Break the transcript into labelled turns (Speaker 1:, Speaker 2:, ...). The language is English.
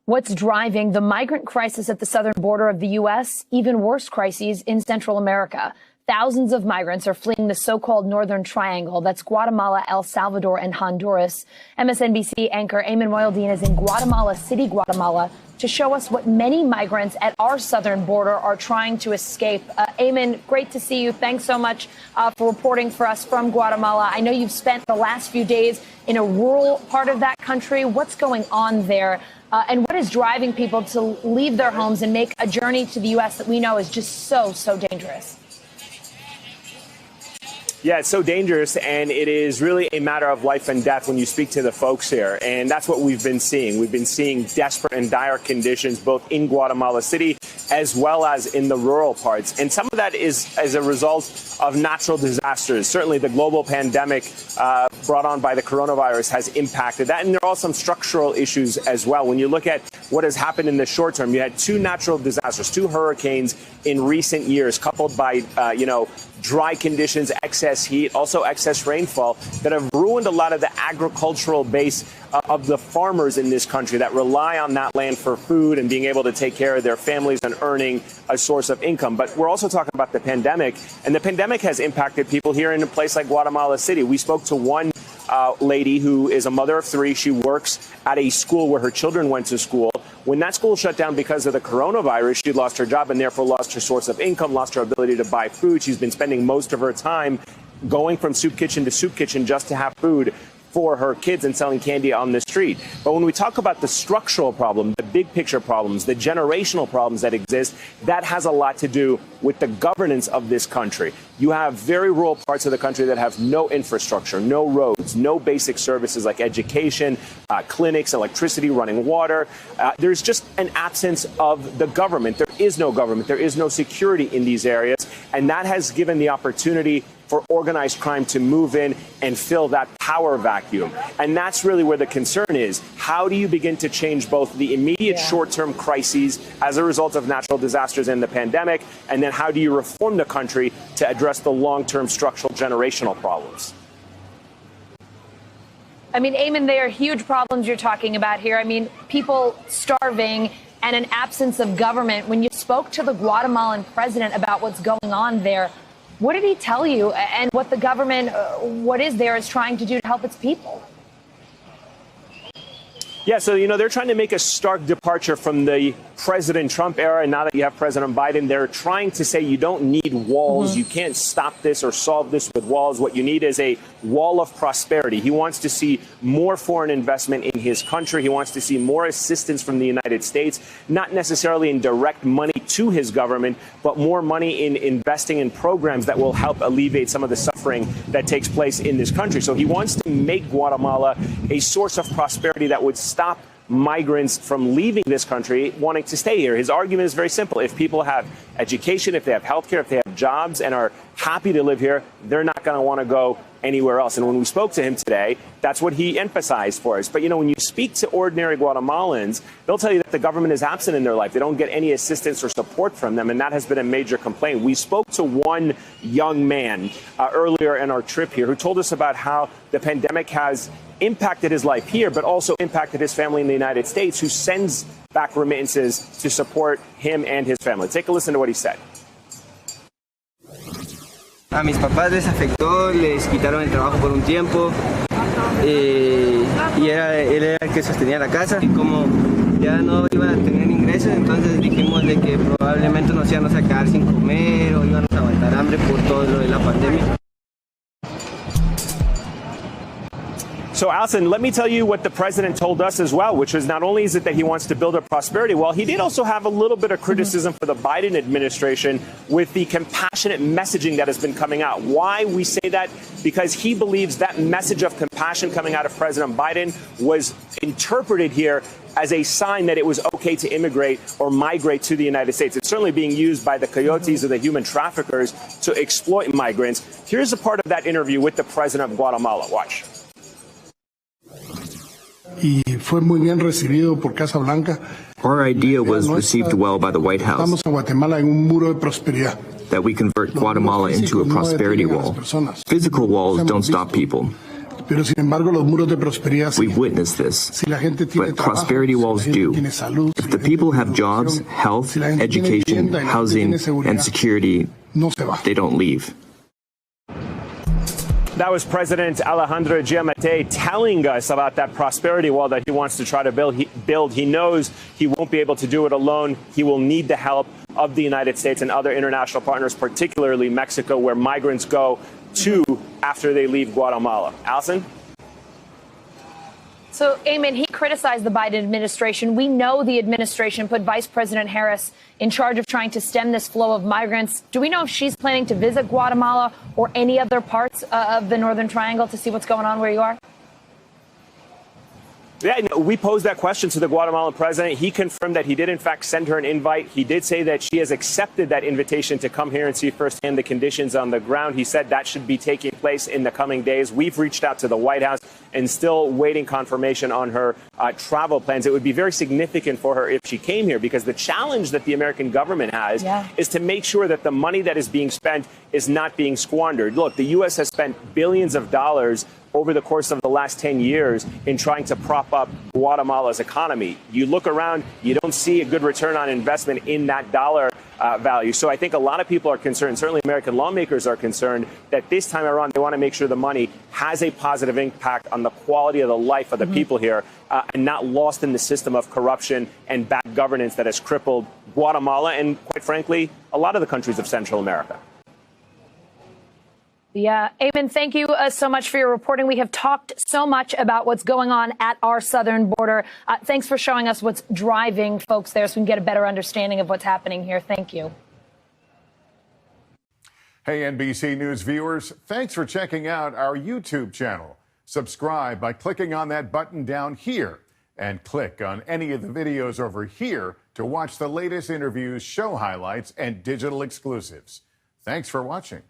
Speaker 1: What's driving the migrant crisis at the southern border of the U.S.? Even worse crises in Central America. Thousands of migrants are fleeing the so-called Northern Triangle. That's Guatemala, El Salvador, and Honduras. MSNBC anchor Ayman Mohyeldin is in Guatemala City, Guatemala, to show us what many migrants at our southern border are trying to escape. Ayman, great to see you. Thanks so much for reporting for us from Guatemala. I know you've spent the last few days in a rural part of that country. What's going on there? And what is driving people to leave their homes and make a journey to the U.S. that we know is just so dangerous?
Speaker 2: Yeah, it's so dangerous, and it is really a matter of life and death when you speak to the folks here. And that's what we've been seeing. We've been seeing desperate and dire conditions both in Guatemala City as well as in the rural parts. And some of that is as a result of natural disasters. Certainly the global pandemic brought on by the coronavirus has impacted that. And there are some structural issues as well. When you look at what has happened in the short term, you had two natural disasters, two hurricanes in recent years, coupled by, dry conditions, excess heat, also excess rainfall that have ruined a lot of the agricultural base of the farmers in this country that rely on that land for food and being able to take care of their families and earning a source of income. But we're also talking about the pandemic, and the pandemic has impacted people here in a place like Guatemala City. We spoke to one lady who is a mother of three. She works at a school where her children went to school. When that school shut down because of the coronavirus, she lost her job and therefore lost her source of income, lost her ability to buy food. She's been spending most of her time going from soup kitchen to soup kitchen just to have food for her kids and selling candy on the street. But when we talk about the structural problem, the big picture problems, the generational problems that exist, that has a lot to do with the governance of this country. You have very rural parts of the country that have no infrastructure, no roads, no basic services like education, clinics, electricity, running water. There's just an absence of the government. There is no government. There is no security in these areas. And that has given the opportunity for organized crime to move in and fill that power vacuum. And that's really where the concern is. How do you begin to change both the immediate short-term crises as a result of natural disasters and the pandemic, and then how do you reform the country to address the long-term structural generational problems?
Speaker 1: I mean, Ayman, they are huge problems you're talking about here. I mean, people starving and an absence of government. When you spoke to the Guatemalan president about what's going on there, what did he tell you, and what the government, what is there, is trying to do to help its people?
Speaker 2: Yeah, so, they're trying to make a stark departure from the President Trump era. And now that you have President Biden, they're trying to say you don't need walls. You can't stop this or solve this with walls. What you need is a wall of prosperity. He wants to see more foreign investment in his country. He wants to see more assistance from the United States, not necessarily in direct money to his government, but more money in investing in programs that will help alleviate some of the suffering that takes place in this country. So he wants to make Guatemala a source of prosperity that would stop migrants from leaving this country wanting to stay here. His argument is very simple. If people have education, if they have health care, if they have jobs and are happy to live here, they're not going to want to go anywhere else. And when we spoke to him today, that's what he emphasized for us. But, when you speak to ordinary Guatemalans, they'll tell you that the government is absent in their life. They don't get any assistance or support from them. And that has been a major complaint. We spoke to one young man earlier in our trip here who told us about how the pandemic has impacted his life here, but also impacted his family in the United States, who sends back remittances to support him and his family. Take a listen to what he said.
Speaker 3: A mis papás les afectó, les quitaron el trabajo por un tiempo y él era el que sostenía la casa. Y como ya no iban a tener ingresos, entonces dijimos de que probablemente nos íbamos a quedar sin comer o íbamos a aguantar hambre por todo lo de la pandemia.
Speaker 2: So, Alison, let me tell you what the president told us as well, which is not only is it that he wants to build a prosperity wall, he did also have a little bit of criticism for the Biden administration with the compassionate messaging that has been coming out. Why we say that? Because he believes that message of compassion coming out of President Biden was interpreted here as a sign that it was okay to immigrate or migrate to the United States. It's certainly being used by the coyotes or the human traffickers to exploit migrants. Here's a part of that interview with the president of Guatemala. Watch.
Speaker 4: Our idea was received well by the White House, that we convert Guatemala into a prosperity wall. Physical walls don't stop people.
Speaker 5: Pero sin embargo, los muros de prosperidad.
Speaker 4: We've witnessed this.
Speaker 5: Si la gente tiene
Speaker 4: But
Speaker 5: trabajo,
Speaker 4: prosperity walls
Speaker 5: si la gente
Speaker 4: do.
Speaker 5: tiene salud,
Speaker 4: If
Speaker 5: si
Speaker 4: the
Speaker 5: la gente
Speaker 4: people
Speaker 5: tiene
Speaker 4: have jobs,
Speaker 5: educación,
Speaker 4: health,
Speaker 5: si la gente tiene
Speaker 4: education,
Speaker 5: vivienda y la gente
Speaker 4: housing,
Speaker 5: tiene seguridad,
Speaker 4: and security,
Speaker 5: no se va.
Speaker 4: they don't leave.
Speaker 2: That was President Alejandro Giammattei telling us about that prosperity wall that he wants to try to build. He knows he won't be able to do it alone. He will need the help of the United States and other international partners, particularly Mexico, where migrants go to after they leave Guatemala. Allison?
Speaker 1: So, Ayman, he criticized the Biden administration. We know the administration put Vice President Harris in charge of trying to stem this flow of migrants. Do we know if she's planning to visit Guatemala or any other parts of the Northern Triangle to see what's going on where you are?
Speaker 2: Yeah, no, we posed that question to the Guatemalan president. He confirmed that he did, in fact, send her an invite. He did say that she has accepted that invitation to come here and see firsthand the conditions on the ground. He said that should be taking place in the coming days. We've reached out to the White House and still waiting confirmation on her travel plans. It would be very significant for her if she came here, because the challenge that the American government has is to make sure that the money that is being spent is not being squandered. Look, the U.S. has spent billions of dollars over the course of the last 10 years in trying to prop up Guatemala's economy. You look around, you don't see a good return on investment in that dollar value. So I think a lot of people are concerned, certainly American lawmakers are concerned, that this time around they want to make sure the money has a positive impact on the quality of the life of the people here and not lost in the system of corruption and bad governance that has crippled Guatemala and, quite frankly, a lot of the countries of Central America.
Speaker 1: Yeah, Ayman, thank you so much for your reporting. We have talked so much about what's going on at our southern border. Thanks for showing us what's driving folks there so we can get a better understanding of what's happening here. Thank you.
Speaker 6: Hey, NBC News viewers, thanks for checking out our YouTube channel. Subscribe by clicking on that button down here and click on any of the videos over here to watch the latest interviews, show highlights, and digital exclusives. Thanks for watching.